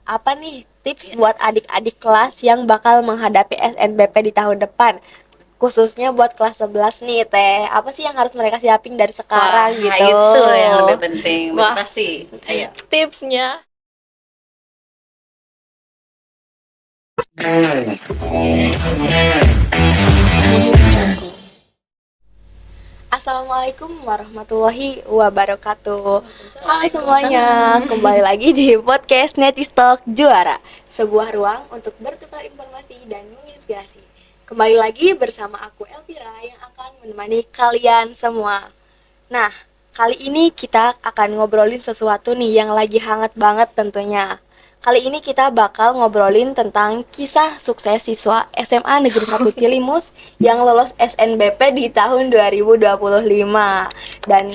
apa nih tips buat adik-adik kelas yang bakal menghadapi SNBP di tahun depan? Khususnya buat kelas 11 nih, Teh. Apa sih yang harus mereka siapin dari Wah, sekarang gitu? itu yang lebih penting, Wah, motivasi. Ayo. tipsnya. Assalamualaikum warahmatullahi wabarakatuh. Halo semuanya, kembali lagi di podcast Netistalk Juara, sebuah ruang untuk bertukar informasi dan menginspirasi. Kembali lagi bersama aku Elvira yang akan menemani kalian semua. Nah, kali ini kita akan ngobrolin sesuatu nih yang lagi hangat banget tentunya. Kali ini kita bakal ngobrolin tentang kisah sukses siswa SMA Negeri 1 Cilimus yang lolos SNBP di tahun 2025. Dan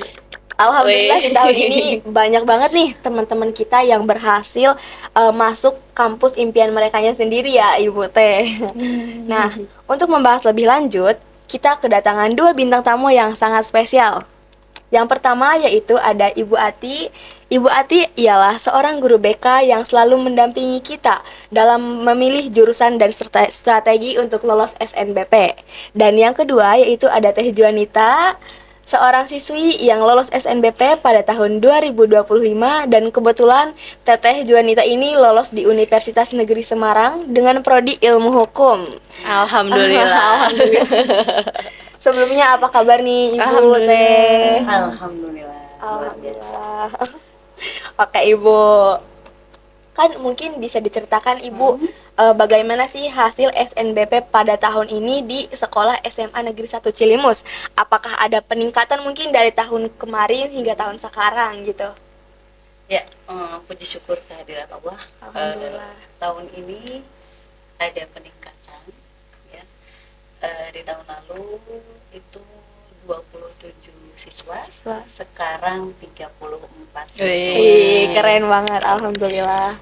alhamdulillah di tahun ini banyak banget nih teman-teman kita yang berhasil masuk kampus impian merekanya sendiri ya, Ibu Teh. Nah, untuk membahas lebih lanjut, kita kedatangan dua bintang tamu yang sangat spesial. Yang pertama yaitu ada Ibu Ati. Ibu Ati ialah seorang guru BK yang selalu mendampingi kita dalam memilih jurusan dan strategi untuk lolos SNBP. Dan yang kedua yaitu ada Teh Juanita, seorang siswi yang lolos SNBP pada tahun 2025 dan kebetulan Teteh Juanita ini lolos di Universitas Negeri Semarang dengan prodi Ilmu Hukum. Alhamdulillah. Sebelumnya apa kabar nih Ibu Alhamdulillah. Teh? Alhamdulillah. Luar biasa. Alhamdulillah. Oke Ibu, kan mungkin bisa diceritakan Ibu bagaimana sih hasil SNBP pada tahun ini di sekolah SMA Negeri 1 Cilimus? Apakah ada peningkatan mungkin dari tahun kemarin hingga tahun sekarang gitu? Ya, puji syukur kehadirat Allah. Alhamdulillah. Tahun ini ada peningkatan. Ya. Di tahun lalu itu 27 siswa, sekarang 34 siswa. Wih, keren banget, alhamdulillah.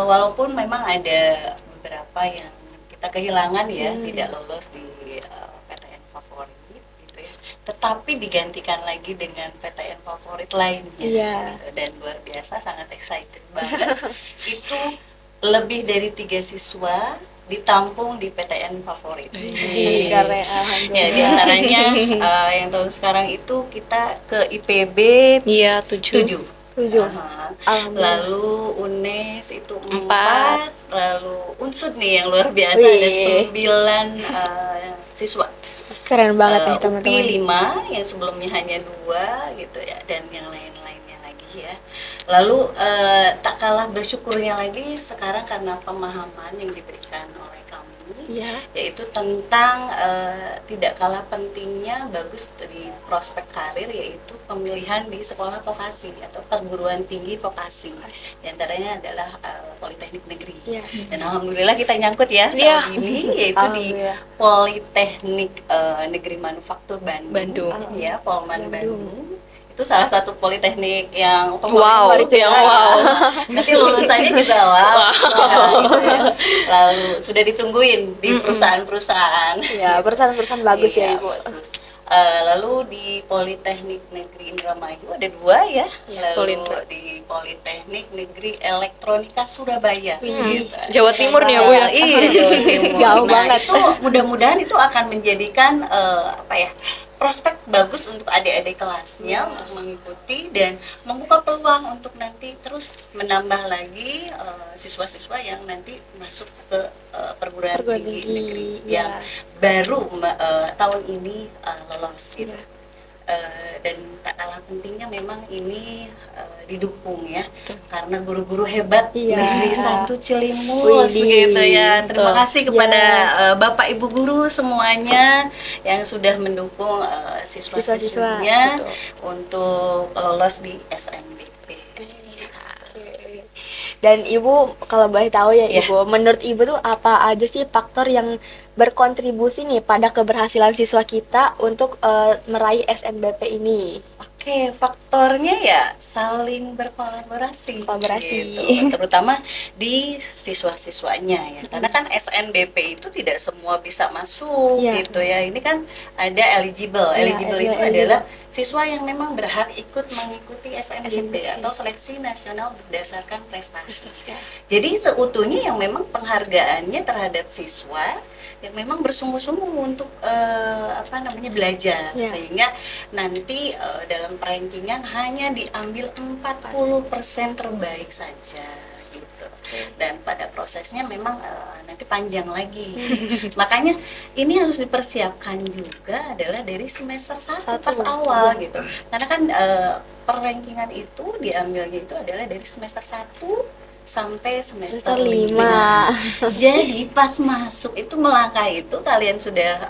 Walaupun memang ada beberapa yang kita kehilangan ya, tidak lolos di PTN favorit gitu ya. Tetapi digantikan lagi dengan PTN favorit lainnya. Iya. Gitu. Dan luar biasa, sangat excited banget. Itu lebih dari 3 siswa ditampung di PTN favorit. Keren, alhamdulillah. Ya, di antaranya yang tahun sekarang itu kita ke IPB Iya, 7. 7. 7. Alhamdulillah. Lalu UNES itu 4. 4, lalu UNSUD nih yang luar biasa ada 9 siswa. Keren banget nih UPI teman-teman. 5 yang sebelumnya hanya 2 gitu ya, dan yang lain-lainnya lagi ya. Lalu tak kalah bersyukurnya lagi sekarang karena pemahaman yang diberikan oleh kami, yaitu tentang tidak kalah pentingnya bagus di prospek karir, yaitu pemilihan di sekolah vokasi atau perguruan tinggi vokasi. Di antaranya adalah Politeknik Negeri. Dan alhamdulillah kita nyangkut ya tahun ini, yaitu di Politeknik Negeri Manufaktur Bandung. Ya, Polman Bandung. Itu salah satu politeknik yang Wow, itu yang wow. Nanti lulusannya juga wow. Gitu ya. Lalu sudah ditungguin di perusahaan-perusahaan. Ya, perusahaan-perusahaan bagus ya Ibu. Bagus. Lalu di Politeknik Negeri Indramayu ada 2 ya. Lalu di Politeknik Negeri Elektronika Surabaya. Gitu. Jawa Timur nih ya Bu ya. Iya, Jawa Timur. Jauh banget. Itu mudah-mudahan itu akan menjadikan prospek bagus untuk adik-adik kelasnya untuk mengikuti dan membuka peluang untuk nanti terus menambah lagi siswa-siswa yang nanti masuk ke perguruan tinggi negeri yang baru tahun ini lolos gitu. Dan tak kalah pentingnya memang ini didukung ya, karena guru-guru hebat Negeri 1 Cilimus gitu ya. Terima kasih kepada Bapak Ibu guru semuanya yang sudah mendukung siswa-siswinya untuk lolos di SNBP. Dan Ibu kalau boleh tahu ya Ibu, menurut Ibu tuh apa aja sih faktor yang berkontribusi nih pada keberhasilan siswa kita untuk meraih SNBP ini? Oke, faktornya ya saling berkolaborasi, Kolaborasi. gitu. Terutama di siswa-siswanya ya, karena kan SNBP itu tidak semua bisa masuk, Iya. gitu ya. Ini kan ada eligible, Iya, eligible iya, itu eligible. adalah siswa yang memang berhak ikut mengikuti SNBP SNBP. atau seleksi nasional berdasarkan prestasi. Prestasi. Jadi seutuhnya yang memang penghargaannya terhadap siswa yang memang bersungguh-sungguh untuk belajar, Ya. sehingga nanti dalam perankingan hanya diambil 40% terbaik saja gitu. Dan pada prosesnya memang nanti panjang lagi. Makanya ini harus dipersiapkan juga adalah dari semester 1 pas awal gitu. Karena kan perankingan itu diambilnya itu adalah dari semester 1 sampai semester 5. Jadi pas masuk itu melangkah itu kalian sudah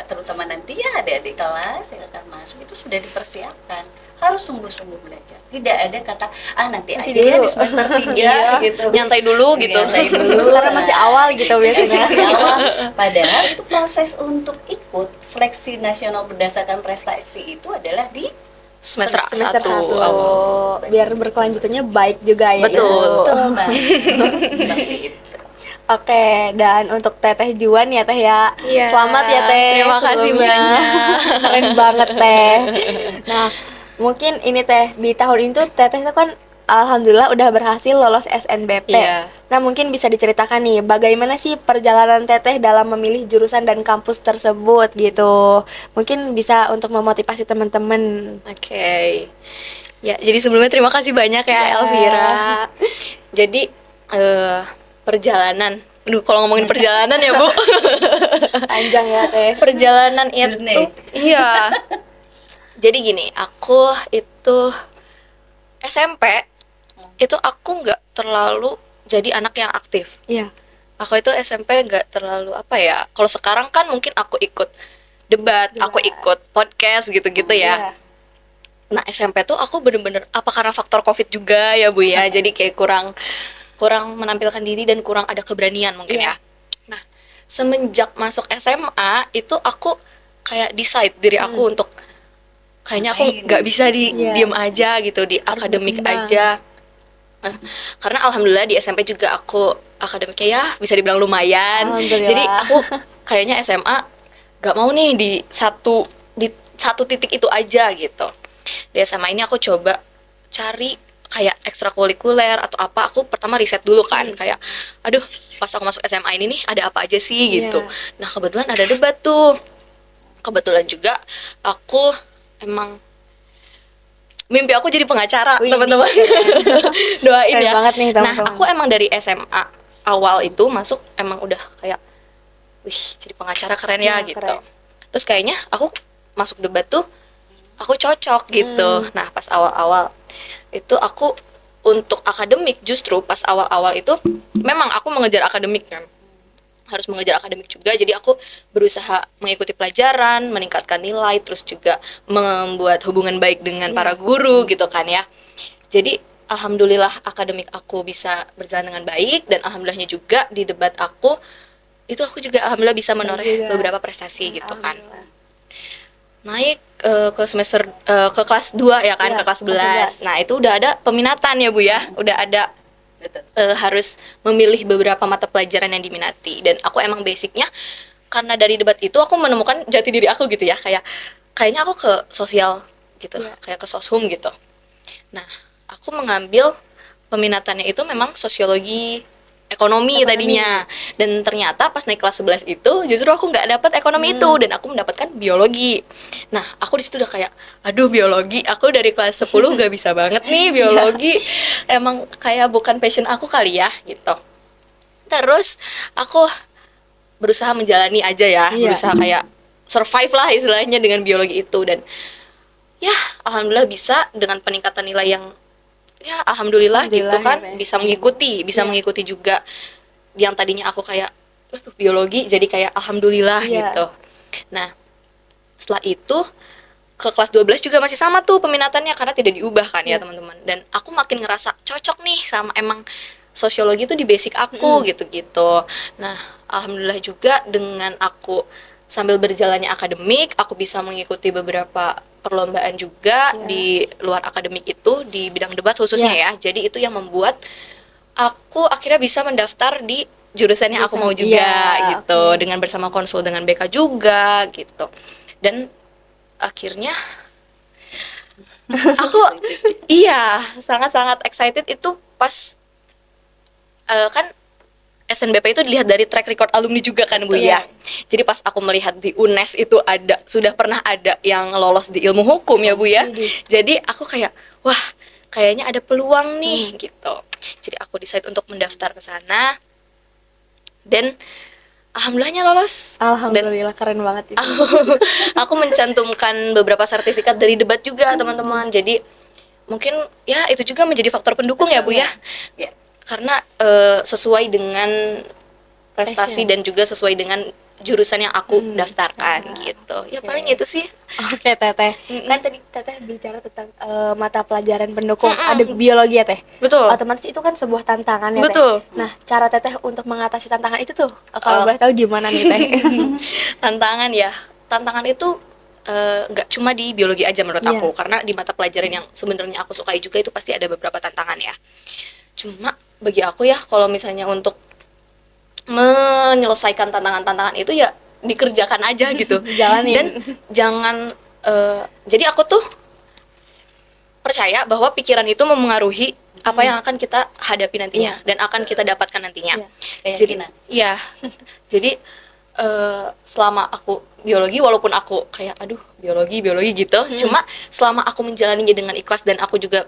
terutama nanti ya adik-adik kelas yang akan masuk itu sudah dipersiapkan, harus sungguh-sungguh belajar. Tidak ada kata nanti aja ya dulu. di semester 3 Iya, gitu. nyantai dulu gitu. Nyantai dulu. Karena masih awal gitu biasanya. Masih awal. Padahal itu proses untuk ikut seleksi nasional berdasarkan prestasi itu adalah di Semester Semester 1 1 awal. biar berkelanjutannya baik juga ya. Betul. Ibu. betul banget. Seperti itu. Oke, dan untuk Teteh Juan ya Teh ya. Iya. Selamat ya Teh. Terima kasih sebelumnya. banyak. Keren banget Teh. Nah, mungkin ini Teh di tahun itu Teteh itu kan alhamdulillah udah berhasil lolos SNBP. Iya. Nah, mungkin bisa diceritakan nih bagaimana sih perjalanan Teteh dalam memilih jurusan dan kampus tersebut gitu. Mungkin bisa untuk memotivasi teman-teman. Oke. Ya, jadi sebelumnya terima kasih banyak ya Ya. Elvira. Jadi perjalanan. Aduh, kalau ngomongin perjalanan ya, Bu. Panjang ya Teh. Perjalanan itu Journey. iya. Jadi gini, aku itu SMP itu aku nggak terlalu jadi anak yang aktif. Iya. Aku itu SMP nggak terlalu apa ya. Kalau sekarang kan mungkin aku ikut debat, aku ikut podcast gitu-gitu ya. Iya. Nah SMP tuh aku bener-bener apa karena faktor COVID juga ya Bu ya. Jadi kayak kurang menampilkan diri dan kurang ada keberanian mungkin Iya. ya. Nah semenjak masuk SMA itu aku kayak decide diri aku untuk kayaknya aku nggak bisa Iya. diem aja gitu di akademik berkembang. aja. Nah, karena alhamdulillah di SMP juga aku akademiknya ya bisa dibilang lumayan. Alhamdulillah. Jadi aku kayaknya SMA nggak mau nih di satu titik itu aja gitu. Di SMA ini aku coba cari kayak ekstrakurikuler atau apa. Aku pertama riset dulu kan kayak aduh pas aku masuk SMA ini nih ada apa aja sih gitu. Iya. Nah kebetulan ada debat tuh. Kebetulan juga aku emang mimpi aku jadi pengacara, Wih, teman-teman. Doain Keren ya. banget nih, Nah, teman-teman. aku emang dari SMA awal itu masuk emang udah kayak wih, jadi pengacara keren ya Nah, gitu. keren. Terus kayaknya aku masuk debat tuh aku cocok gitu. Nah, pas awal-awal itu aku untuk akademik justru pas awal-awal itu memang aku mengejar akademik kan. Harus mengejar akademik juga, jadi aku berusaha mengikuti pelajaran, meningkatkan nilai, terus juga membuat hubungan baik dengan para guru gitu kan ya. Jadi alhamdulillah akademik aku bisa berjalan dengan baik, dan alhamdulillahnya juga di debat aku itu aku juga alhamdulillah bisa menoreh juga. beberapa prestasi gitu kan. Alhamdulillah. Naik ke semester ke kelas 2 ya kan, Iya, ke kelas kelas 11. Nah, itu udah ada peminatan ya Bu ya. Udah ada Betul. harus memilih beberapa mata pelajaran yang diminati, dan aku emang basicnya karena dari debat itu aku menemukan jati diri aku gitu ya, kayaknya aku ke sosial gitu, kayak ke soshum gitu. Nah aku mengambil peminatannya itu memang sosiologi ekonomi tadinya, dan ternyata pas naik kelas 11 itu justru aku nggak dapat ekonomi itu, dan aku mendapatkan biologi. Nah aku di situ udah kayak aduh biologi, aku dari kelas 10 nggak bisa banget nih biologi, emang kayak bukan passion aku kali ya gitu. Terus aku berusaha menjalani aja ya, Iya. berusaha kayak survive lah istilahnya dengan biologi itu, dan ya alhamdulillah bisa dengan peningkatan nilai yang ya alhamdulillah gitu Alhamdulillah kan, ya, Teh. bisa mengikuti Iya. mengikuti juga yang tadinya aku kayak aduh biologi jadi kayak alhamdulillah Iya. gitu. Nah setelah itu ke kelas 12 juga masih sama tuh peminatannya karena tidak diubah kan ya teman-teman, dan aku makin ngerasa cocok nih sama emang sosiologi itu di basic aku gitu-gitu. Nah alhamdulillah juga dengan aku sambil berjalannya akademik aku bisa mengikuti beberapa perlombaan juga di luar akademik itu di bidang debat khususnya ya. Jadi itu yang membuat aku akhirnya bisa mendaftar di jurusan yang aku mau juga gitu, dengan bersama konsul dengan BK juga gitu. Dan akhirnya aku sangat-sangat excited itu pas kan SNBP itu dilihat dari track record alumni juga kan Bu ya. Jadi pas aku melihat di UNES itu sudah pernah ada yang lolos di ilmu hukum ya Bu ya. Jadi aku kayak wah, kayaknya ada peluang nih gitu. Jadi aku decide untuk mendaftar ke sana dan alhamdulillahnya lolos. Alhamdulillah, keren banget itu. Aku mencantumkan beberapa sertifikat dari debat juga teman-teman. Jadi mungkin ya itu juga menjadi faktor pendukung ya Bu ya. Karena sesuai dengan prestasi dan juga sesuai dengan jurusan yang aku daftarkan gitu. Ya paling itu sih. Oke Teteh, kan tadi Teteh bicara tentang mata pelajaran pendukung, ada biologi ya Teh. Betul. Otomatis itu kan sebuah tantangan ya Betul. Teh. Nah, cara Teteh untuk mengatasi tantangan itu tuh, kalau boleh tahu gimana nih Teh? Tantangan itu nggak cuma di biologi aja menurut aku, karena di mata pelajaran yang sebenarnya aku sukai juga itu pasti ada beberapa tantangan ya. Cuma bagi aku ya, kalau misalnya untuk menyelesaikan tantangan-tantangan itu ya dikerjakan aja gitu. Jalanin. Dan jangan jadi aku tuh percaya bahwa pikiran itu memengaruhi apa yang akan kita hadapi nantinya dan akan kita dapatkan nantinya. Jadi jadi selama aku biologi, walaupun aku kayak aduh biologi gitu, cuma selama aku menjalaninya dengan ikhlas dan aku juga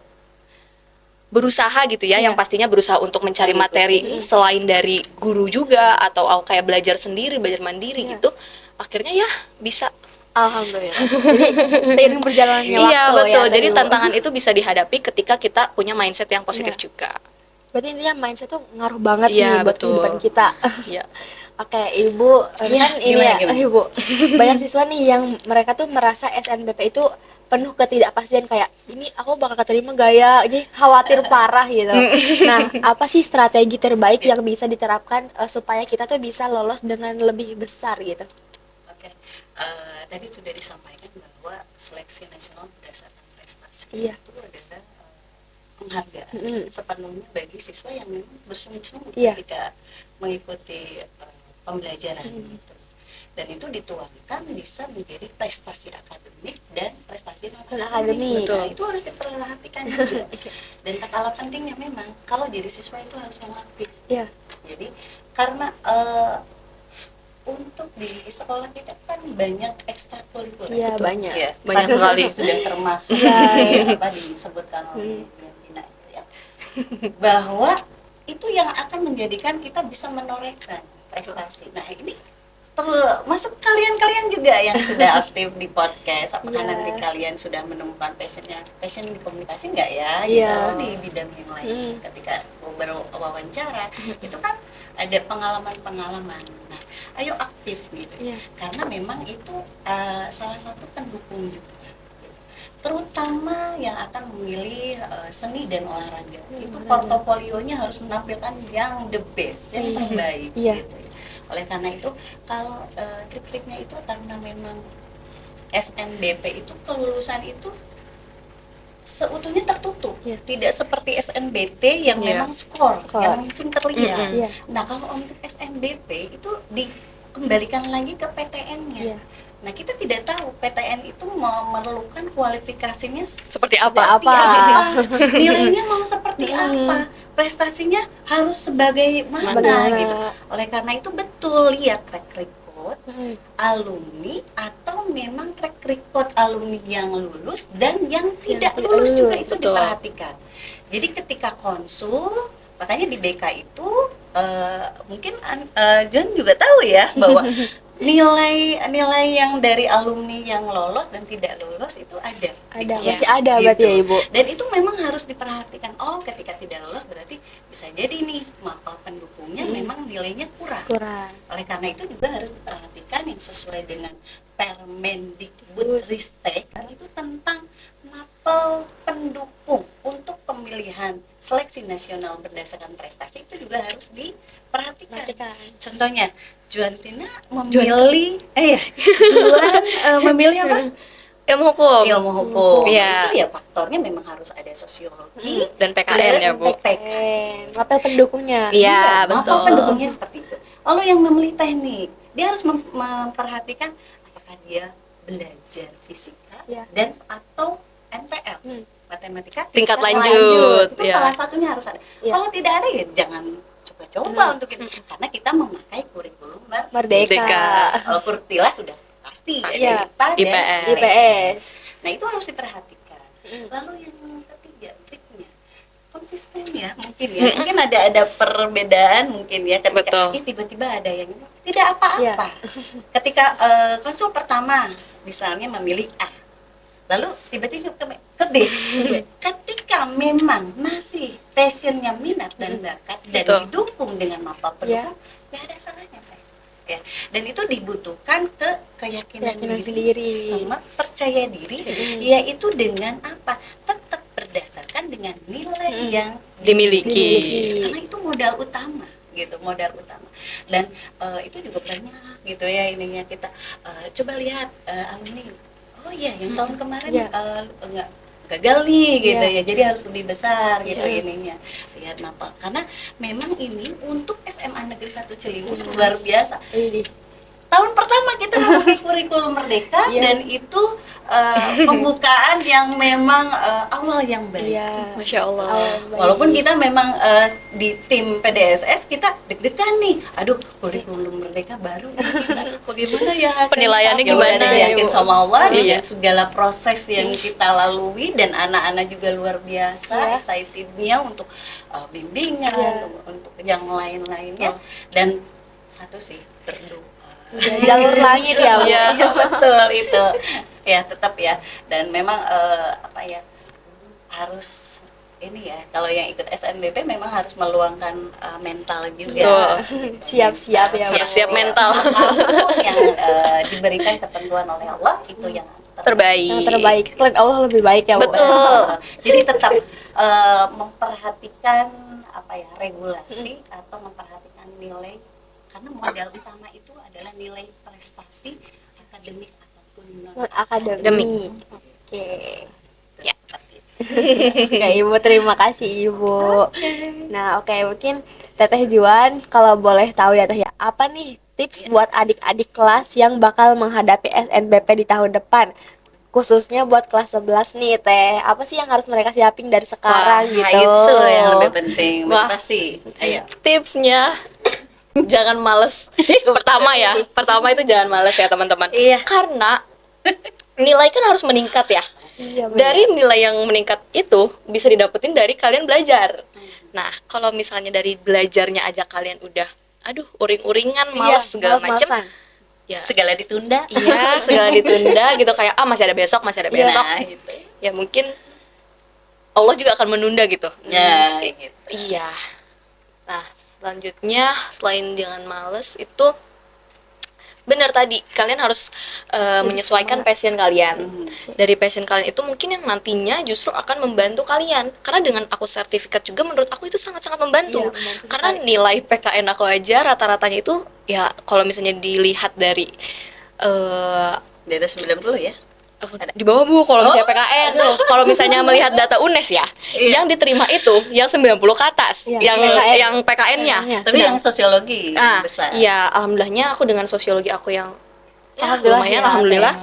berusaha gitu ya, yang pastinya berusaha untuk mencari materi selain dari guru juga, atau aku kayak belajar sendiri, belajar mandiri gitu, akhirnya ya bisa. Alhamdulillah. Jadi seiring berjalannya waktu. Iya betul. Ya, jadi tantangan itu bisa dihadapi ketika kita punya mindset yang positif juga. Berarti intinya mindset tuh ngaruh banget Iya, nih buat kehidupan kita. Iya. Oke, Ibu, kan ini ya, Ibu. Banyak siswa nih yang mereka tuh merasa SNBP itu penuh ketidakpastian, kayak ini aku bakal keterima gak ya, jadi khawatir parah gitu. Nah, apa sih strategi terbaik yang bisa diterapkan supaya kita tuh bisa lolos dengan lebih besar gitu? Oke, tadi sudah disampaikan bahwa seleksi nasional berdasarkan prestasi itu adalah penghargaan sepenuhnya bagi siswa yang memang bersungguh-sungguh ketika mengikuti pembelajaran gitu. Dan itu dituangkan bisa menjadi prestasi akademik dan prestasi non akademik. Nah, itu harus diperhatikan juga. Dan tak kalah pentingnya memang kalau jadi siswa itu harus yang aktif. Jadi karena untuk di sekolah kita kan banyak ekstrakurikuler. Banyak sekali sudah termasuk apa disebutkan oleh Dina itu ya, bahwa itu yang akan menjadikan kita bisa menorehkan prestasi. Nah ini termasuk kalian juga yang sudah aktif di podcast, apakah nanti kalian sudah menemukan passion di komunikasi nggak ya, gitu, di bidang yang lain. Ketika berwawancara itu kan ada pengalaman. Nah, ayo aktif gitu, karena memang itu salah satu pendukung juga. Terutama yang akan memilih seni dan olahraga, itu portofolionya harus menampilkan yang the best, yang terbaik gitu. Oleh karena itu, kalau trik-triknya itu karena memang SNBP itu kelulusan itu seutuhnya tertutup, tidak seperti SNBT yang memang skor yang langsung terlihat. Nah, kalau untuk SNBP itu dikembalikan lagi ke PTN-nya. Nah, kita tidak tahu PTN itu memerlukan kualifikasinya seperti apa, nilainya mau seperti apa, prestasinya harus sebagai mana gitu. Oleh karena itu betul lihat track record alumni, atau memang track record alumni yang lulus dan yang tidak lulus juga itu diperhatikan. Jadi ketika konsul, makanya di BK itu mungkin John juga tahu ya bahwa nilai yang dari alumni yang lolos dan tidak lolos itu ada masih ada gitu. Berarti ya Ibu, dan itu memang harus diperhatikan. Oh, ketika tidak lolos berarti bisa jadi nih mapel pendukungnya memang nilainya kurang. Oleh karena itu juga harus diperhatikan yang sesuai dengan Permendikbudristek itu tentang mapel pendukung untuk pemilihan seleksi nasional berdasarkan prestasi itu juga harus diperhatikan. Contohnya Juan memilih apa? Ilmu hukum. ilmu hukum. Iya. Itu ya faktornya memang harus ada sosiologi Dan PKN ya, Bu. PKN. Mapel pendukungnya. Iya, Maka betul. pendukungnya seperti itu. Lalu yang memilih teknik, dia harus memperhatikan apakah dia belajar fisika Iya. dan atau MTL, matematika Tingkat lanjut, Itu ya. salah satunya harus ada. Iya. Kalau tidak ada ya jangan coba-coba untuk itu, karena kita memakai kurikulum Merdeka. Kalau Kurtila sudah pasti Iya. IPA dan IPS. IPS. Nah itu harus diperhatikan. Lalu yang ketiga triknya konsisten ya mungkin ya. Mungkin ada perbedaan mungkin ya ketika Betul. tiba-tiba ada yang tidak apa-apa. Ketika konsul pertama misalnya memilih A, lalu tiba-tiba ke B. Ketika memang masih passionnya minat dan bakat dan Betul. didukung dengan mapel pendukung, nggak ada salahnya saya. Ya. Dan itu dibutuhkan keyakinan Keyakinan diri sendiri. sama percaya diri, yaitu dengan apa? Tetap berdasarkan dengan nilai yang Dimiliki. karena itu modal utama gitu, modal utama. Dan itu juga banyak gitu ya ininya kita coba lihat alumni. Oh iya, yang tahun kemarin Iya. enggak gagal nih gitu Iya. ya, jadi harus lebih besar gitu Iya. ininya. Lihat mapel, karena memang ini untuk SMA Negeri 1 Cilimus luar biasa. Ini. Tahun pertama kita memakai kurikulum merdeka Iya. dan itu pembukaan yang memang awal yang baik. Iya. Masya Allah. Walaupun kita memang di tim PDSS kita deg-degan nih, aduh kurikulum merdeka baru nih, bagaimana ya hasilnya? Penilaiannya Ya gimana udah ya, yakin Bu? sama Allah Iya. dengan segala proses yang kita lalui dan anak-anak juga luar biasa Iya. excitednya untuk bimbingan, Iya. untuk yang lain-lainnya. Dan satu sih berdoa. Iya, jalur langit ya, Bu. Iya. Betul itu ya, tetap ya. Dan memang apa ya, harus ini ya, kalau yang ikut SNBP memang harus meluangkan mental juga. Betul. Siap-siap ya, Bu. Siap-siap mental. Apapun yang diberikan ketentuan oleh Allah itu yang Terbaik. Yang terbaik. Klien Allah lebih baik ya, Bu. Betul. Jadi tetap memperhatikan apa ya, regulasi atau memperhatikan nilai, karena modal utama itu adalah nilai prestasi akademik ataupun non Akademik. Oke. ya. Seperti itu. Oke, Ibu, terima kasih, Ibu. Nah, oke, mungkin Teteh Juan kalau boleh tahu ya, Teh ya, apa nih tips buat adik-adik kelas yang bakal menghadapi SNBP di tahun depan? Khususnya buat kelas 11 nih, Teh. Apa sih yang harus mereka siapin dari sekarang Wah, gitu? itu yang lebih penting, Wah. motivasi. Ayo. Tipsnya jangan males. Pertama itu jangan males ya, teman-teman. Iya. Karena nilai kan harus meningkat ya. Iya, benar. Dari nilai yang meningkat itu bisa didapetin dari kalian belajar. Nah, kalau misalnya dari belajarnya aja kalian udah aduh uring-uringan, malas segala macem, males-malesan. ya Segala ditunda. iya segala ditunda gitu, kayak masih ada besok besok. Nah, gitu. Ya mungkin Allah juga akan menunda gitu. Ya, gitu. Iya. Nah, selanjutnya selain jangan males itu benar tadi, kalian harus menyesuaikan passion kalian. Dari passion kalian itu mungkin yang nantinya justru akan membantu kalian. Karena dengan aku sertifikat juga menurut aku itu sangat-sangat membantu. Iya, membantu Karena nilai PKN aku aja rata-ratanya itu ya kalau misalnya dilihat dari Di atas 90 ya. di bawah, Bu, kalau misalnya PKN. Kalau misalnya melihat data UNES ya, Iya. yang diterima itu yang 90 ke atas, Iya, yang PKN. yang PKN-nya. PKN-nya. Tapi yang sosiologi yang Ah, besar. iya, alhamdulillahnya aku dengan sosiologi aku yang ya, Alhamdulillah lumayan, ya, alhamdulillah.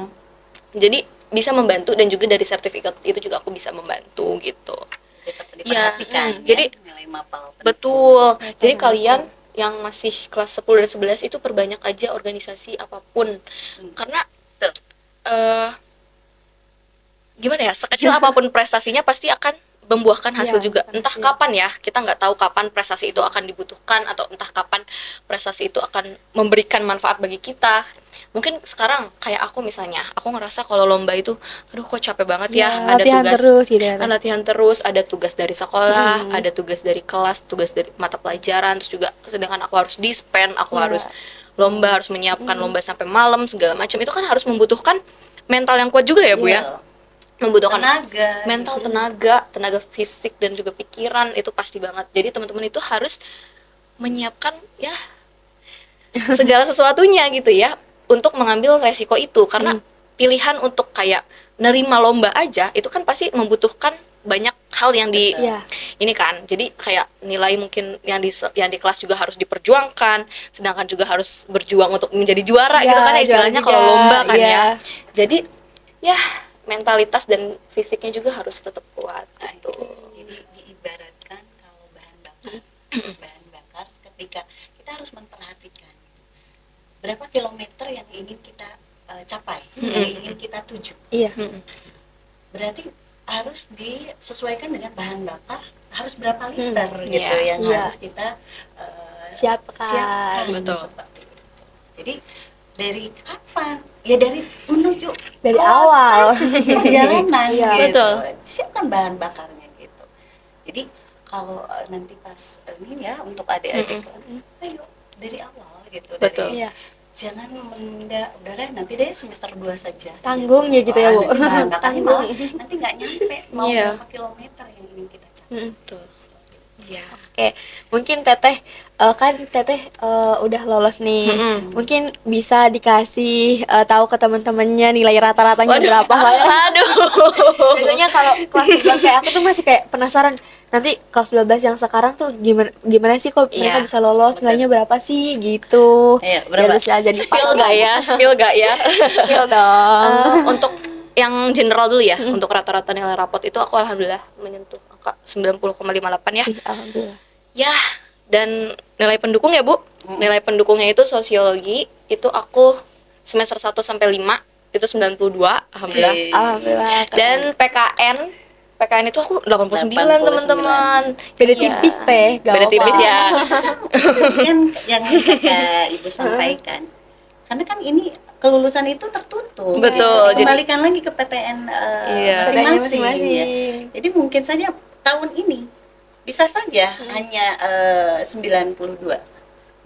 Jadi bisa membantu dan juga dari sertifikat itu juga aku bisa membantu gitu. Tetap diperhatikan. Iya, jadi nilai mapel. betul. Jadi kalian yang masih kelas 10 dan 11 itu perbanyak aja organisasi apapun. Karena Betul. gimana ya, sekecil apapun prestasinya pasti akan membuahkan hasil Iya, juga. bukan Entah hasil. kapan ya, kita nggak tahu kapan prestasi itu akan dibutuhkan atau entah kapan prestasi itu akan memberikan manfaat bagi kita. Mungkin sekarang kayak aku misalnya, aku ngerasa kalau lomba itu, aduh kok capek banget ya, ada latihan tugas terus gitu ya, Teh. latihan terus, ada tugas dari sekolah, ada tugas dari kelas, tugas dari mata pelajaran, terus juga sedangkan aku harus dispen, aku Iya. harus lomba, harus menyiapkan lomba sampai malam segala macam, itu kan harus membutuhkan mental yang kuat juga ya, Bu, ya. Membutuhkan Tenaga. mental, tenaga fisik dan juga pikiran, itu pasti banget. Jadi teman-teman itu harus menyiapkan ya segala sesuatunya gitu ya untuk mengambil resiko itu, karena pilihan untuk kayak nerima lomba aja itu kan pasti membutuhkan banyak hal yang di Iya. ini kan. Jadi kayak nilai mungkin yang di kelas juga harus diperjuangkan, sedangkan juga harus berjuang untuk menjadi juara Iya, gitu kan ya istilahnya juara kalau juga, lomba kan iya. ya. Jadi ya mentalitas dan fisiknya juga harus tetap kuat gitu. Jadi diibaratkan kalau bahan bakar ketika kita harus memperhatikan berapa kilometer yang ingin kita capai, yang ingin kita tuju. Iya. Berarti harus disesuaikan dengan bahan bakar harus berapa liter gitu Iya. yang Iya. harus kita Siapkan. Betul. seperti itu. Jadi dari kapan? Ya dari menuju Dari kelas awal. perjalanan Iya. gitu. Betul. Siapkan bahan bakarnya gitu. Jadi kalau nanti pas ini ya untuk adik-adik kelas, ayo dari awal gitu. Betul. Dari, Iya. jangan menunda, udah deh nanti deh semester 2 saja. Tanggung ya gitu ya, Bu. Nanti bahan bakarnya malah Tanggung. nanti nggak nyampe mau Iya. berapa kilometer yang ingin kita capai. Betul. Seperti itu. Iya. Oke, mungkin Teteh kan Teteh udah lolos nih. Mungkin bisa dikasih tahu ke teman-temannya nilai rata-ratanya Waduh. berapa Pak, ya? Aduh. Biasanya kalau kelas 12 kayak aku tuh masih kayak penasaran. Nanti kelas 12 yang sekarang tuh gimana sih kok mereka Iya. bisa lolos, nilainya berapa sih gitu. Ayo, Biar berapa? bisa jadi Spill gak ya? Spill gak ya? Spill dong. Untuk yang general dulu ya, untuk rata-rata nilai rapot itu aku alhamdulillah menyentuh angka 90,58 ya. Ih, alhamdulillah. Ya, dan nilai pendukung ya, Bu. Nilai pendukungnya itu sosiologi, itu aku semester 1 sampai 5 itu 92, alhamdulillah. Alhamdulillah. Dan PKN itu aku 89, 89. teman-teman. beda Iya. tipis Teh, gak Beda apa-apa. tipis ya. Itu kan yang kata Ibu sampaikan. Karena kan ini kelulusan itu tertutup. Betul, Jadi kembalikan lagi ke PTN Iya. masing-masing. Masing-masing. Ya. Jadi mungkin saja tahun ini bisa saja hanya 92.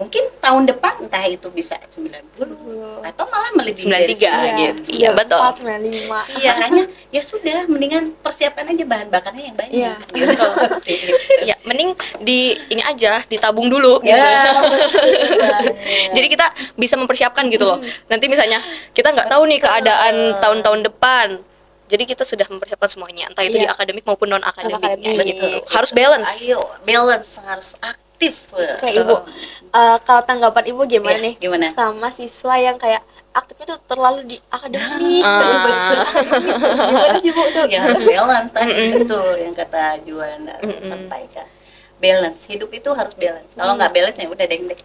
Mungkin tahun depan entah itu bisa 90 atau malah melebihi dari 93 gitu. Iya, betul. 95. Iya, makanya ya sudah mendingan persiapkan aja bahan bakarnya yang banyak. Iya. Gitu. Ya, mending ini aja ditabung dulu gitu. Ya, Jadi kita bisa mempersiapkan gitu loh. Nanti misalnya kita nggak tahu nih keadaan tahun-tahun depan. Jadi kita sudah mempersiapkan semuanya, entah itu di Iya. akademik maupun non akademiknya Non-akademik. gitu. Harus balance. Ayo, balance harus aktif. Oke, Ibu. Kalau tanggapan Ibu gimana Iya, nih? gimana? Sama siswa yang kayak aktifnya tuh terlalu di akademik Ah. terus akademik. Gimana sih Bu tuh? Ya harus balance tadi betul yang kata Juan sampaikan. Balance, hidup itu harus balance. Kalau nggak balance ya udah deng-deng.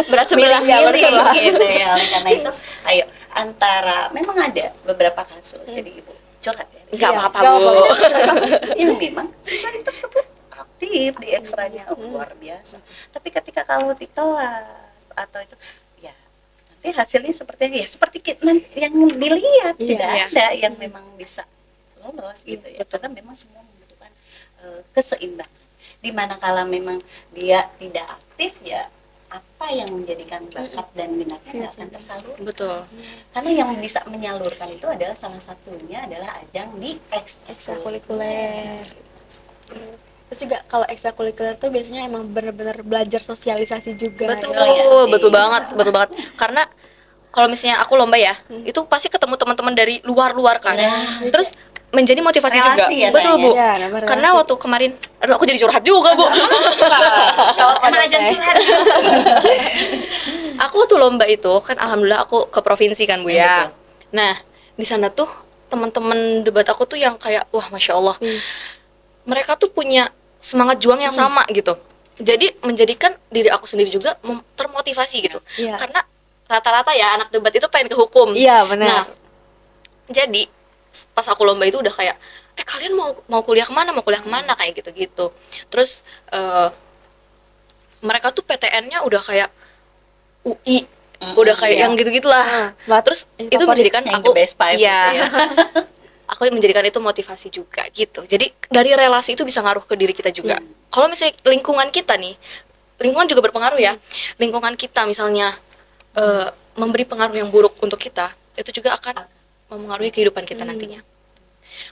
Berat sebelah. Miring gitu ya. Oleh karena itu, ayo antara memang ada beberapa kasus. Jadi Ibu curhat ya. Nggak Iya, apa-apa, nggak Bu. Kasus yang memang siswa tersebut aktif di ekstranya luar biasa. Tapi ketika kalau di kelas atau itu ya nanti hasilnya seperti ya seperti yang dilihat Iya. tidak Iya. ada yang memang bisa lolos gitu ya. Betul. Karena memang semua membutuhkan keseimbangan. Di mana kala memang dia tidak aktif ya apa yang menjadikan bakat dan minatnya nggak akan tersalurkan. Betul. Karena yang bisa menyalurkan itu adalah salah satunya adalah ajang di Ekstrakurikuler. Terus juga kalau ekstrakurikuler tuh biasanya emang bener-bener belajar sosialisasi juga. Betul, Iya. betul banget, betul banget. Karena kalau misalnya aku lomba ya, itu pasti ketemu teman-teman dari luar-luar kan. Nah. Terus menjadi motivasi juga. Relasi ya, Betul, sayang, Bu. ya? Iya, nambah Karena relasi. waktu kemarin, aduh aku jadi curhat juga, Bu. Emang ajang curhat. Aku tuh lomba itu kan alhamdulillah aku ke provinsi kan, Bu Iya, ya. betul. Nah, di sana tuh teman-teman debat aku tuh yang kayak wah Masya Allah. Mereka tuh punya semangat juang yang sama gitu. Jadi menjadikan diri aku sendiri juga termotivasi gitu. Iya. Karena rata-rata ya anak debat itu pengen ke hukum. Iya, benar. Nah, jadi pas aku lomba itu udah kayak kalian mau kuliah kemana, mau kuliah kemana kayak gitu-gitu. Terus mereka tuh PTN-nya udah kayak UI, udah kayak iya. yang gitu-gitulah. Terus Yang itu favorit, menjadikan yang aku the best five iya. gitu ya. Aku menjadikan itu motivasi juga gitu. Jadi dari relasi itu bisa ngaruh ke diri kita juga. Kalau misalnya lingkungan kita nih, lingkungan juga berpengaruh ya. Lingkungan kita misalnya memberi pengaruh yang buruk untuk kita, itu juga akan mempengaruhi kehidupan kita nantinya.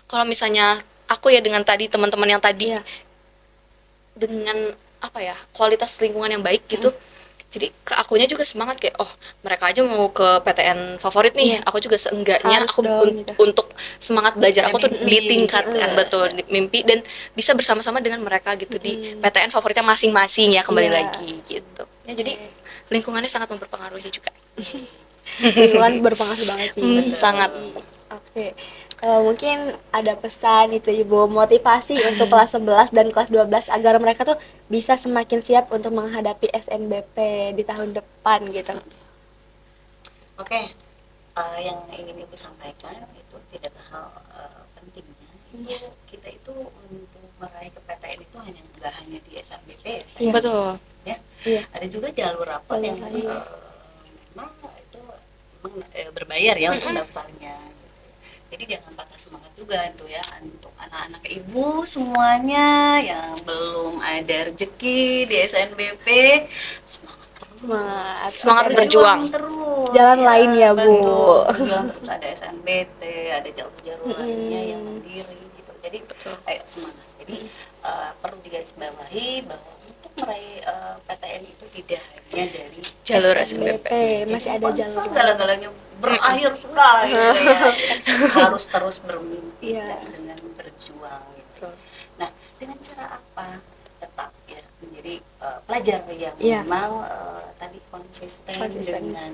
Kalau misalnya aku ya dengan tadi teman-teman yang tadi Iya. dengan apa ya kualitas lingkungan yang baik gitu, Jadi ke akunya juga semangat kayak oh mereka aja mau ke PTN favorit nih, aku juga seenggaknya Harus aku dong, gitu. untuk semangat belajar aku tuh Mimpi. ditingkatkan betul mimpi dan bisa bersama-sama dengan mereka gitu di PTN favoritnya masing-masing ya kembali Iya. lagi gitu. Ya jadi lingkungannya sangat mempengaruhi juga. Lingkungan berpengaruh banget sih. Sangat. Oke. Mungkin ada pesan itu Ibu, motivasi untuk kelas 11 dan kelas 12 agar mereka tuh bisa semakin siap untuk menghadapi SNBP di tahun depan gitu. Oke, yang ingin Ibu sampaikan itu tidak hal pentingnya. Itu kita itu untuk meraih ke PTN itu nggak hanya di SNBP ya, Iya. Betul. ya. Iya. Ada juga jalur rapot Jalur yang lain. memang itu memang, berbayar ya untuk daftarnya. Jadi jangan patah semangat juga itu ya untuk anak-anak ibu semuanya yang belum ada rezeki di SNBP, semangat terus. Semangat berjuang. Terus Jalan lain ya, Bu. betul, berjuang terus. Ada SNBT, ada jalur-jalur lainnya yang mandiri gitu. Jadi ayo semangat. Jadi perlu digarisbawahi bahwa untuk meraih PTN itu tidak hanya dari Jalur SNBP, masih ada Jadi, jalur lain. segala-galanya berakhir sudah gitu ya. Harus terus bermimpi Iya. dan dengan berjuang gitu. Nah, dengan cara apa? Tetap ya menjadi pelajar yang Iya. memang tadi konsisten dengan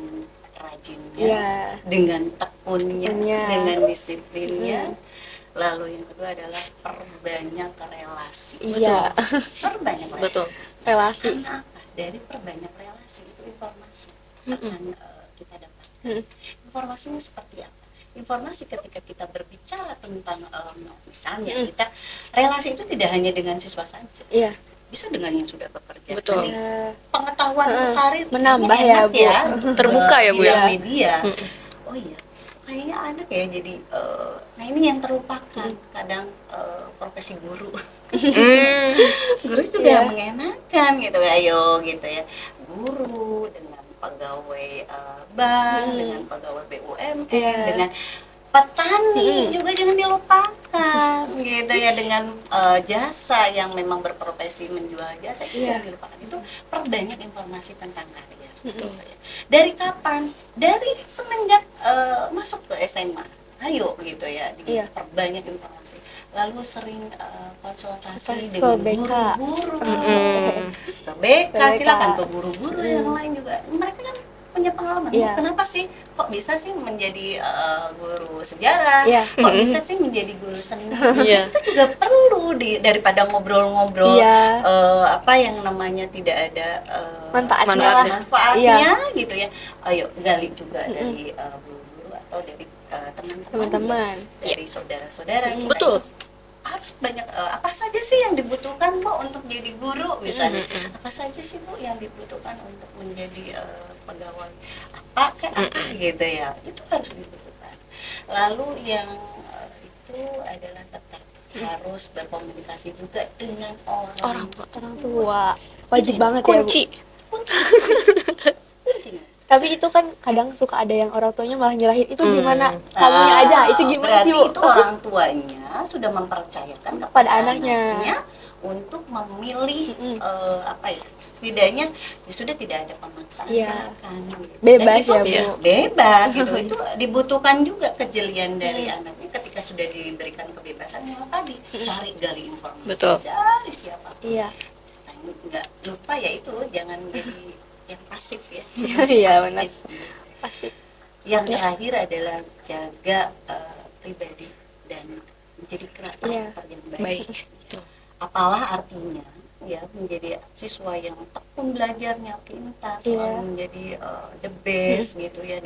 rajinnya, Iya. dengan tekunnya, Tekunnya. dengan disiplinnya. Lalu yang kedua adalah perbanyak relasi. Iya. Perbanyak relasi. Betul. Relasi. Karena apa? Dari perbanyak relasi itu informasi akan kita dapatkan. Informasinya seperti apa? Informasi ketika kita berbicara tentang misalnya kita relasi itu tidak hanya dengan siswa saja, Iya. bisa dengan yang sudah bekerja. Betul. Nanti pengetahuan karir Menambah ini ya, enak Bu. Terbuka ya, Bu, ya? media. Oh iya, kayaknya anak ya jadi nah ini yang terlupakan kadang profesi guru. Guru juga mengenakan gitu ya, ayo gitu ya, guru dengan pegawai bank, dengan pegawai BUMN, dengan petani juga jangan dilupakan gitu ya, dengan jasa yang memang berprofesi menjual jasa itu jangan dilupakan. Itu perbanyak informasi tentang karya gitu ya. Dari kapan? Dari semenjak masuk ke SMA, ayo gitu ya, perbanyak informasi. Lalu sering konsultasi Ke dengan BK. guru-guru, ke BK, silakan ke guru-guru yang lain juga. Mereka kan punya pengalaman. Iya. Kenapa sih kok bisa sih menjadi guru sejarah? Iya. Kok bisa sih menjadi guru seni? Iya. Itu juga perlu daripada ngobrol-ngobrol Iya. apa yang namanya tidak ada Manfaatnya lah. manfaatnya gitu ya. Ayo gali juga dari guru-guru atau dari Teman-teman. dari saudara-saudara kita. Betul. Itu harus banyak apa saja sih yang dibutuhkan Bu untuk jadi guru misalnya, apa saja sih Bu yang dibutuhkan untuk menjadi pegawai apa kan apa gitu ya, itu harus dibutuhkan. Lalu yang itu adalah tetap harus berkomunikasi juga dengan orang Tua. Wajib banget Kunci. ya, Bu. Tapi itu kan kadang suka ada yang orang tuanya malah nyerahin itu gimana kamunya aja, itu gimana sih, Bu? Berarti itu orang tuanya sudah mempercayakan kepada anaknya untuk memilih apa ya, setidaknya ya sudah tidak ada pemaksaan, silakan gitu. Bebas Dan itu ya, Bu. bebas gitu. Itu dibutuhkan juga kejelian dari anaknya ketika sudah diberikan kebebasan yang tadi cari gali informasi. Betul. Dari siapa. Iya. Nggak lupa ya itu, jangan jadi yang pasif ya. Iya, benar. Pasti. Yang terakhir adalah jaga pribadi dan menjadi karakter yang baik. Betul. Apalah artinya ya menjadi siswa yang tekun belajarnya, pintar, selalu menjadi the best gitu ya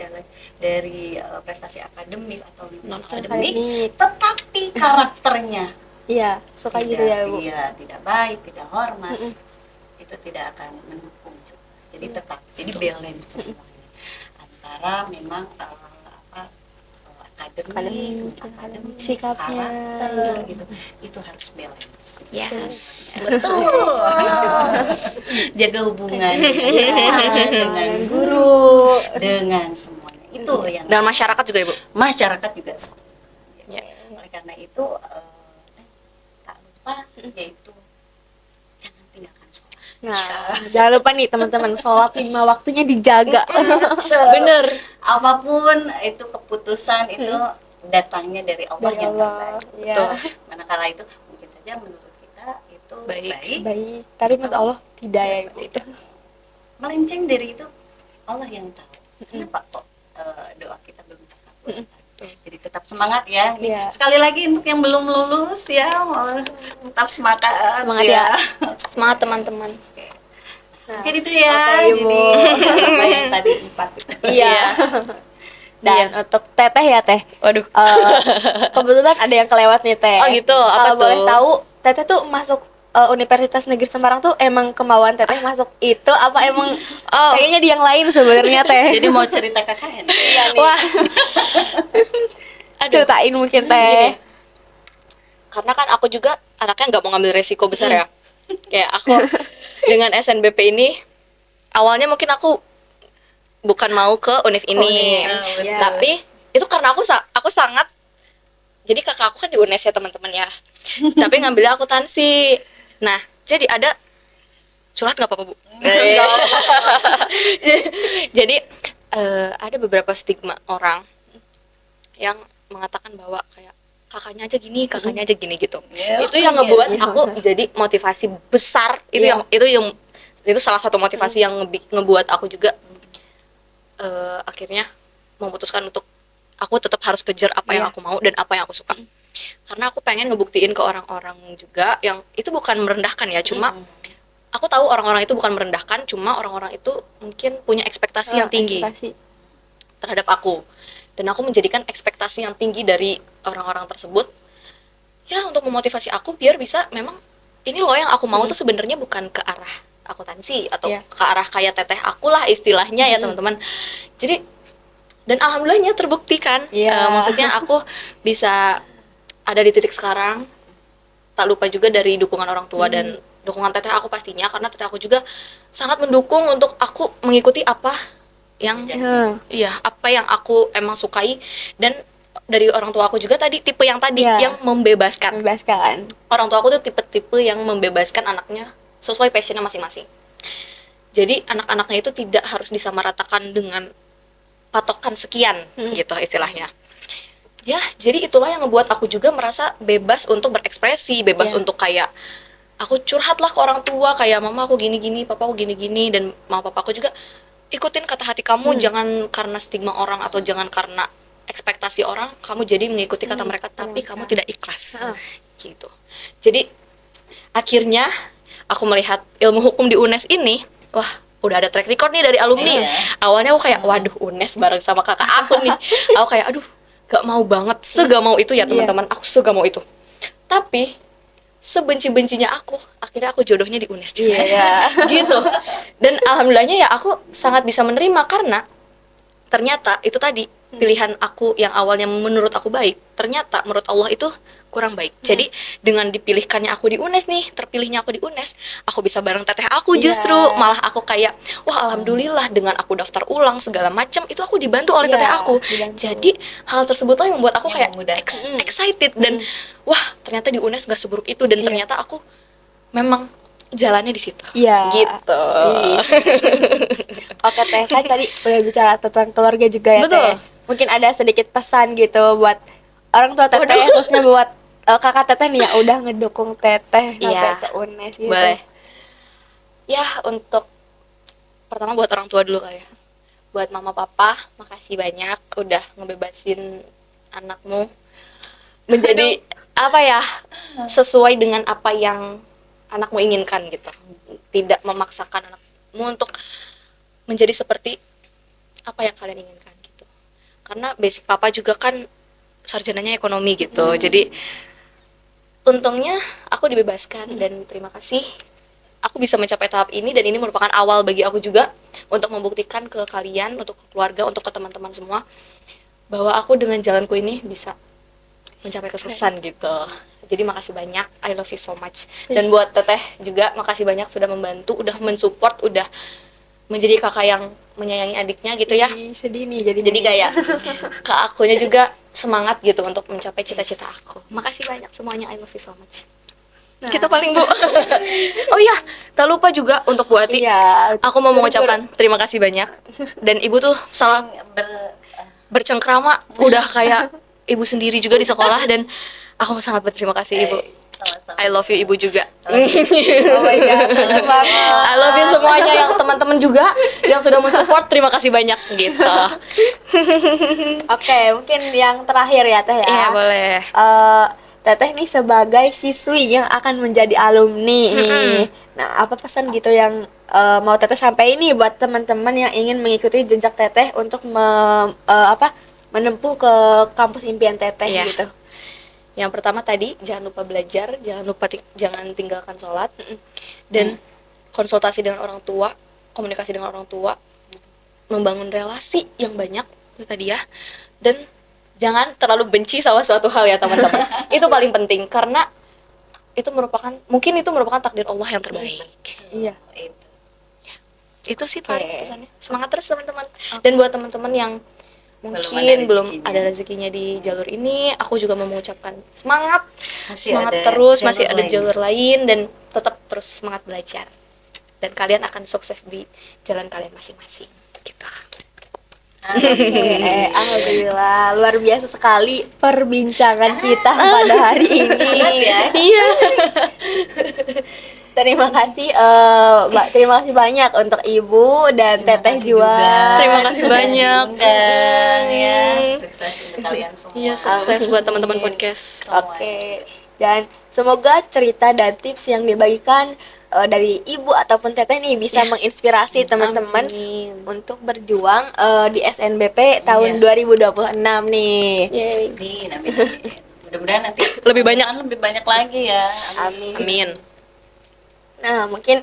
dari prestasi akademik atau non akademik, tetapi karakternya suka tidak, gitu ya, Bu. tidak baik, tidak hormat, itu tidak akan mendukung juga. Jadi tetap, jadi balance semuanya antara memang akademik, sikapnya, karakter gitu, itu harus balance. Yes. Betul. Jaga hubungan dengan guru, dengan semuanya. Itu yang Dan masyarakat juga, Ibu. masyarakat juga sama. Ya. Oleh karena itu tak lupa yaitu jangan tinggalkan sholat. Nah, jangan lupa nih teman-teman, sholat 5 waktunya dijaga. Bener. Apapun itu keputusan itu datangnya dari Allah Dari yang Allah, terbaik. ya. Betul. Manakala itu mungkin saja menurut kita itu Baik. Baik, tapi menurut Allah tidak ya Ibu. Tidak. Melenceng dari itu Allah yang tahu. Kenapa kok doa kita belum terkabul? Jadi tetap semangat ya. Ini Iya. sekali lagi untuk yang belum lulus ya, tetap semangat, Semangat ya. Semangat teman-teman. Mungkin itu ya. Oke, Ibu. Jadi apa yang tadi 4 Iya. Dan untuk Teteh ya Teh. Waduh. Kebetulan ada yang kelewat nih Teh. Oh gitu, apa Boleh tuh? tahu Teteh tuh masuk Universitas Negeri Semarang tuh emang kemauan Teteh masuk itu apa emang kayaknya di yang lain sebenarnya Teh? Jadi mau cerita KKN. Iya nih. Wah. Ceritain mungkin Teh. Gini. Karena kan aku juga anaknya nggak mau ngambil resiko besar ya. Kayak aku dengan SNBP ini awalnya mungkin aku bukan mau ke univ ini, Univ, ya. tapi itu karena aku sangat, jadi kakak aku kan di UNES ya teman-teman ya, tapi ngambilnya akuntansi. Nah jadi ada curhat nggak apa-apa Bu? Jadi ada beberapa stigma orang yang mengatakan bahwa kayak kakaknya aja gini gitu. Itu yang ngebuat aku jadi motivasi besar. Itu salah satu motivasi yang ngebuat aku juga akhirnya memutuskan untuk aku tetap harus kejar apa yang aku mau dan apa yang aku suka. Karena aku pengen ngebuktiin ke orang-orang juga yang itu bukan merendahkan ya, cuma aku tahu orang-orang itu bukan merendahkan, cuma orang-orang itu mungkin punya ekspektasi yang tinggi terhadap aku. Dan aku menjadikan ekspektasi yang tinggi dari orang-orang tersebut ya untuk memotivasi aku biar bisa memang ini loh yang aku mau tuh sebenarnya bukan ke arah akuntansi atau ke arah kayak teteh aku lah istilahnya ya teman-teman. Jadi dan alhamdulillahnya terbuktikan. Maksudnya aku bisa ada di titik sekarang, tak lupa juga dari dukungan orang tua dan dukungan teteh aku pastinya, karena teteh aku juga sangat mendukung untuk aku mengikuti apa yang apa yang aku emang sukai. Dan dari orang tua aku juga tadi tipe yang tadi yang membebaskan. Orang tua aku tuh tipe-tipe yang membebaskan anaknya sesuai passionnya masing-masing. Jadi anak-anaknya itu tidak harus disamaratakan dengan patokan sekian gitu istilahnya. Ya, jadi itulah yang ngebuat aku juga merasa bebas untuk berekspresi, bebas untuk kayak aku curhat lah ke orang tua, kayak mama aku gini-gini, papa aku gini-gini, dan mama papa aku juga ikutin kata hati kamu, jangan karena stigma orang atau jangan karena ekspektasi orang kamu jadi mengikuti kata mereka tapi kamu tidak ikhlas. Gitu. Jadi akhirnya aku melihat ilmu hukum di UNES ini, wah udah ada track record nih dari alumni. Awalnya aku kayak waduh UNES bareng sama kakak aku nih. Aku kayak aduh gak mau banget, segak mau itu ya teman-teman, aku segak mau itu. Tapi sebenci-bencinya aku, akhirnya aku jodohnya di UNES juga. Gitu. Dan alhamdulillahnya ya aku sangat bisa menerima karena ternyata itu tadi pilihan aku yang awalnya menurut aku baik, ternyata menurut Allah itu kurang baik. Jadi dengan dipilihkannya aku di UNES nih, terpilihnya aku di UNES, aku bisa bareng teteh aku justru. Malah aku kayak, wah alhamdulillah dengan aku daftar ulang segala macam itu aku dibantu oleh teteh aku. Jadi hal tersebutlah yang membuat aku kayak excited dan wah ternyata di UNES gak seburuk itu dan ternyata aku memang jalannya di situ. Gitu. Oke Teh, kan tadi udah bicara tentang keluarga juga ya Teh. Mungkin ada sedikit pesan gitu buat orang tua Teteh, khususnya buat kakak Teteh nih yang udah ngedukung Teteh sampai ke UNES gitu. Boleh. Ya, untuk pertama buat orang tua dulu kali ya. Buat mama papa, makasih banyak udah ngebebasin anakmu menjadi apa ya, sesuai dengan apa yang anakmu inginkan gitu. Tidak memaksakan anakmu untuk menjadi seperti apa yang kalian inginkan gitu. Karena basic papa juga kan sarjananya ekonomi gitu. Jadi untungnya aku dibebaskan dan terima kasih aku bisa mencapai tahap ini, dan ini merupakan awal bagi aku juga untuk membuktikan ke kalian, untuk ke keluarga, untuk ke teman-teman semua bahwa aku dengan jalanku ini bisa mencapai kesuksesan gitu. Jadi makasih banyak, I love you so much. Dan buat teteh juga makasih banyak sudah membantu, udah mensupport, udah menjadi kakak yang menyayangi adiknya gitu ya. Sedih nih jadi kayak ke akunya juga semangat gitu untuk mencapai cita-cita aku. Makasih banyak semuanya, I love you so much. Kita paling Bu. Oh iya, tak lupa juga untuk Bu Ati. Iya. Aku mau mengucapkan terima kasih banyak. Dan Ibu tuh salah bercengkrama udah kayak ibu sendiri juga di sekolah, dan aku sangat berterima kasih Ibu. Sama-sama. I love you Ibu juga. Oh my god, lucu banget. I love you semuanya, yang teman-teman juga yang sudah mensupport, terima kasih banyak gitu. Oke, mungkin yang terakhir ya Teh ya. Iya boleh. Teteh nih sebagai siswi yang akan menjadi alumni nih. Nah, apa pesan gitu yang mau Teteh sampaikan ini buat teman-teman yang ingin mengikuti jejak Teteh untuk menempuh ke kampus impian Teteh Iya. gitu. Yang pertama tadi, jangan lupa belajar, jangan tinggalkan sholat, dan konsultasi dengan orang tua, komunikasi dengan orang tua, membangun relasi yang banyak itu tadi ya, dan jangan terlalu benci sama suatu hal ya teman-teman. Itu paling penting karena mungkin itu merupakan takdir Allah yang terbaik. Iya. Itu sih paling Oke. pesannya. Semangat terus teman-teman. Dan buat teman-teman yang mungkin belum ada rezekinya di jalur ini, aku juga mau mengucapkan semangat ada terus, jalur masih ada lain. jalur lain, dan tetap terus semangat belajar, dan kalian akan sukses di jalan kalian masing-masing gitu. Oke, alhamdulillah luar biasa sekali perbincangan kita pada hari ini. Iya. Terima kasih, Mbak. Terima kasih banyak untuk Ibu dan Teteh kasih juga. Terima kasih banyak. Dan ya, sukses untuk kalian semua. Iya, sukses buat teman-teman podcast. Oke. Dan semoga cerita dan tips yang dibagikan dari Ibu ataupun Teteh nih bisa menginspirasi teman-teman Amin. untuk berjuang di SNBP tahun 2026 nih. Yeay. Amin. Mudah-mudahan nanti Lebih banyak. lebih banyak lagi ya. Amin. Amin. Nah, mungkin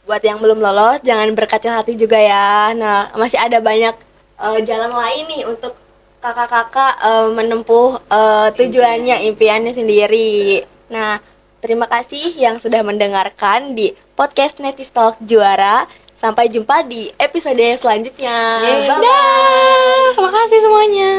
buat yang belum lolos jangan berkecil hati juga ya. Nah, masih ada banyak jalan lain nih untuk kakak-kakak menempuh tujuannya, impiannya sendiri. Nah, terima kasih yang sudah mendengarkan di podcast Netistalk Juara. Sampai jumpa di episode selanjutnya. Bye-bye. Dah, terima kasih semuanya.